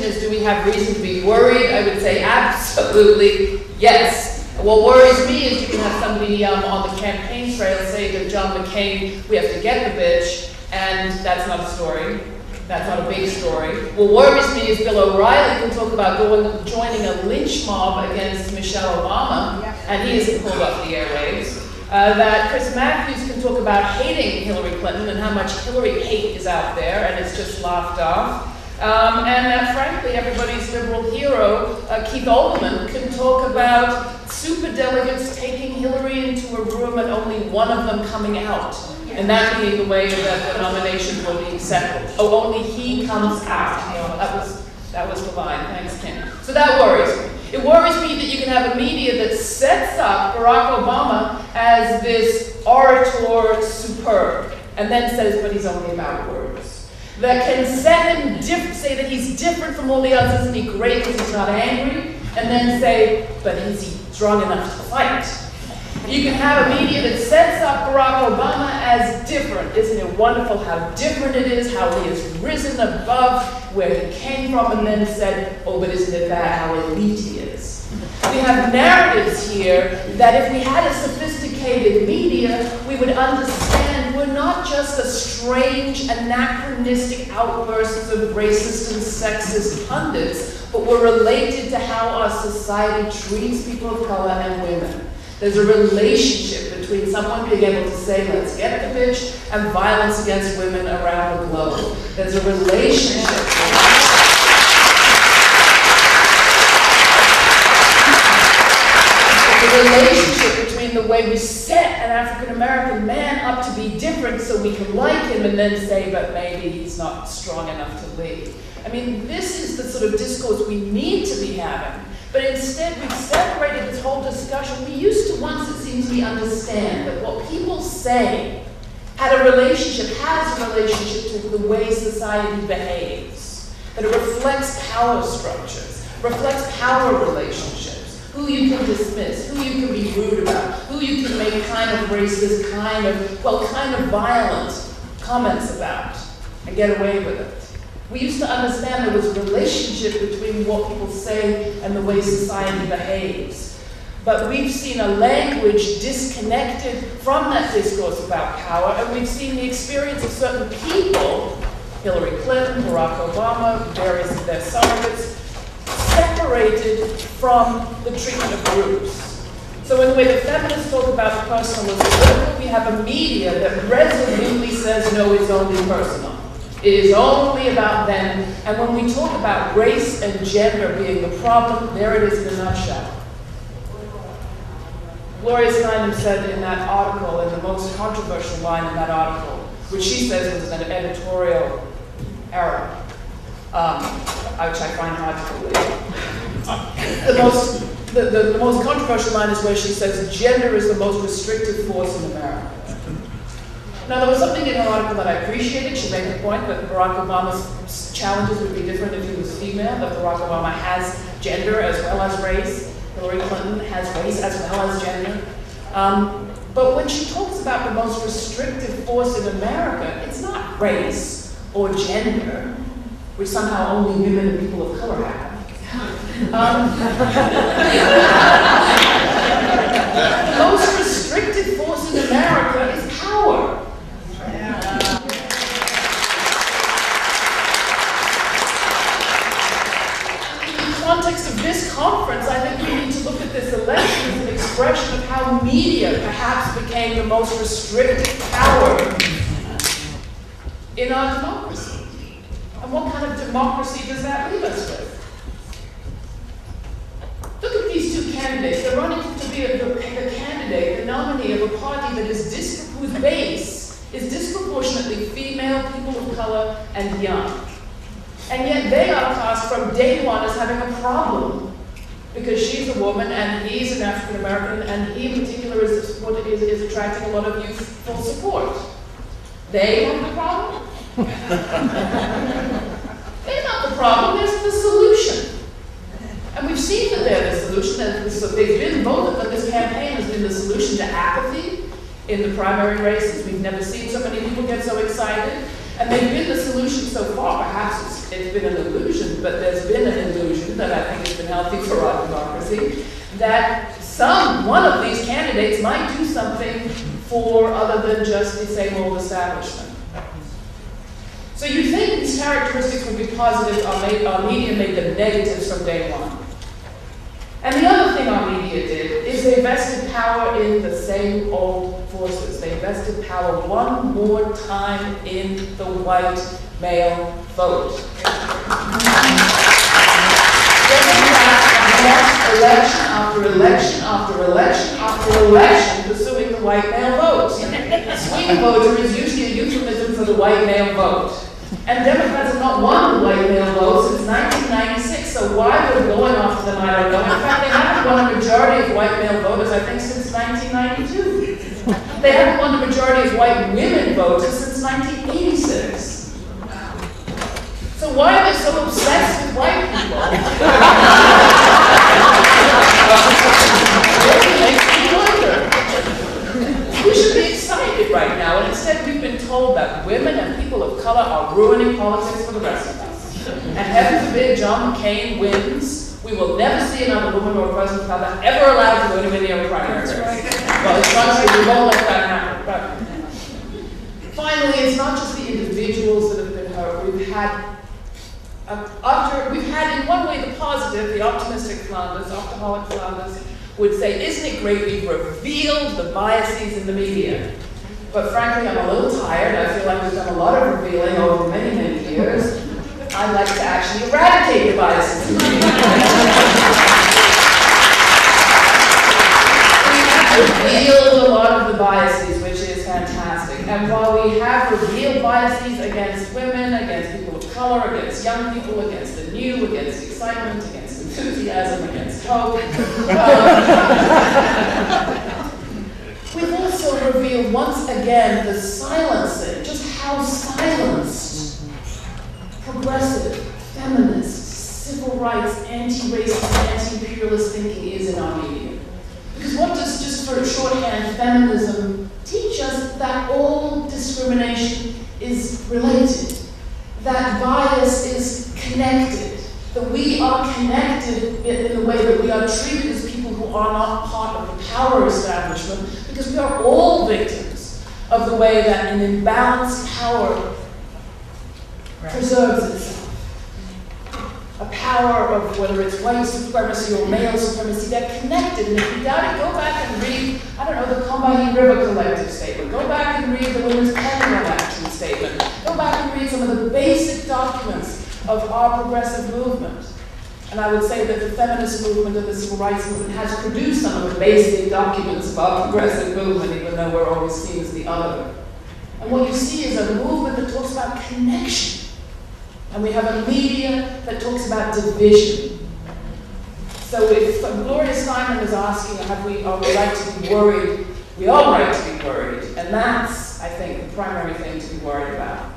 question is, do we have reason to be worried? I would say absolutely yes. What worries me is you can have somebody on the campaign trail say to John McCain, we have to get the bitch, and that's not a story. That's not a big story. What worries me is Bill O'Reilly can talk about joining a lynch mob against Michelle Obama, and he isn't pulled off the airwaves. That Chris Matthews can talk about hating Hillary Clinton and how much Hillary hate is out there, and it's just laughed off. And that, frankly, everybody's liberal hero, Keith Olbermann, can talk about superdelegates taking Hillary into a room and only one of them coming out. And that being the way that the nomination will be settled. Oh, only he comes out. That was the line. Thanks, Kim. So that worries me. It worries me that you can have a media that sets up Barack Obama as this orator superb, and then says, but he's only about words. That can set him say that he's different from all the others, isn't he great because he's not angry, and then say, but is he strong enough to fight? You can have a media that sets up Barack Obama as different. Isn't it wonderful how different it is, how he has risen above where he came from, and then said, oh, but isn't it bad how elite he is? We have narratives here that if we had a sophisticated media, we would understand we're not just a strange, anachronistic outbursts of racist and sexist pundits, but we're related to how our society treats people of color and women. There's a relationship between someone being able to say, let's get the bitch, and violence against women around the globe. There's a relationship. The relationship between the way we set an African-American man up to be different so we can like him and then say, but maybe he's not strong enough to lead. I mean, this is the sort of discourse we need to be having. But instead, we've separated this whole discussion. We used to once, it seems we understand that what people say has a relationship to the way society behaves. That it reflects power structures, reflects power relationships, who you can dismiss, who you can be rude about, who you can make kind of racist, kind of violent comments about and get away with it. We used to understand there was a relationship between what people say and the way society behaves. But we've seen a language disconnected from that discourse about power, and we've seen the experience of certain people, Hillary Clinton, Barack Obama, various of their surrogates, separated from the treatment of groups. So in the way the feminists talk about personal as political, we have a media that resolutely says, no, it's only personal. It is only about them, and when we talk about race and gender being the problem, there it is in a nutshell. Gloria Steinem said in that article, in the most controversial line in that article, which she says was an editorial error, which I find hard to believe. The most controversial line is where she says, gender is the most restrictive force in America. Now, there was something in her article that I appreciated. She made the point that Barack Obama's challenges would be different if he was female, that Barack Obama has gender as well as race. Hillary Clinton has race as well as gender. But when she talks about the most restrictive force in America, it's not race or gender, which somehow only women and people of color have. The most restrictive force in America is power. In the context of this conference, I think we need to look at this election as an expression of how media perhaps became the most restrictive power in our democracy. And what kind of democracy does that leave us with? Look at these two candidates. They're running to be the candidate, the nominee of a party that is whose base is disproportionately female, people of color, and young. And yet they are cast from day one as having a problem because she's a woman and he's an African American, and he in particular is attracting a lot of youthful support. They have the problem? They're not the problem, there's the solution. And we've seen that they're the solution, and they've been both of them. This campaign has been the solution to apathy in the primary races. We've never seen so many people get so excited. And they've been the solution so far. Perhaps it's been an illusion, but there's been an illusion that I think has been healthy for our democracy, that one of these candidates might do something for other than just the same old establishment. So you think these characteristics would be positive, our media made them negatives from day one. And the other thing our media did is they vested power in the same old forces. They vested power one more time in the white male vote. Election after election after election after election pursuing the white male vote. Swing voter is usually a euphemism for the white male vote. And Democrats have not won the white male vote since 1996, so why we're going after them, I don't know. In fact, they haven't won a majority of white male voters, I think, since 1992. They haven't won the majority of white women voters since 1986. So why are they so obsessed with white people? It makes me wonder. We should be excited right now, and instead we've been told that women and people of color are ruining politics for the rest of us. And heaven forbid John McCain wins, we will never see another woman or person of color ever allowed to go to any other primaries. Well, it's not true, we won't let that happen. But finally, it's not just the individuals that have been hurt. We've had in one way the positive, the optimistic Flanders, optaholic Flanders, would say, isn't it great we've revealed the biases in the media? But frankly, I'm a little tired. I feel like we've done a lot of revealing over many, many years. I'd like to actually eradicate the biases in the media. We have revealed a lot of the biases, which is fantastic. And while we have revealed biases against women, against people of color, against young people, against the new, against excitement, against enthusiasm, against hope, we've also revealed once again the silencing, just how silenced progressive, feminist, civil rights, anti-racist, anti-imperialist thinking is in our media. Because what does, just for shorthand, feminism teach us? That all discrimination is related, that bias is connected, that we are connected in the way that we are treated as people who are not part of the power establishment, because we are all victims of the way that an imbalanced power preserves itself. A power of whether it's white supremacy or male supremacy, they're connected. And if you doubt it, go back and read, I don't know, the Combahee River Collective Statement. Go back and read the Women's Pentagon Action Statement. Go back and read some of the basic documents of our progressive movement. And I would say that the feminist movement and the civil rights movement has produced some of the basic documents of our progressive movement, even though we're always seen as the other. And what you see is a movement that talks about connection. And we have a media that talks about division. So if Gloria Steinem is asking, are we right to be worried? We are right to be worried. And that's, I think, the primary thing to be worried about.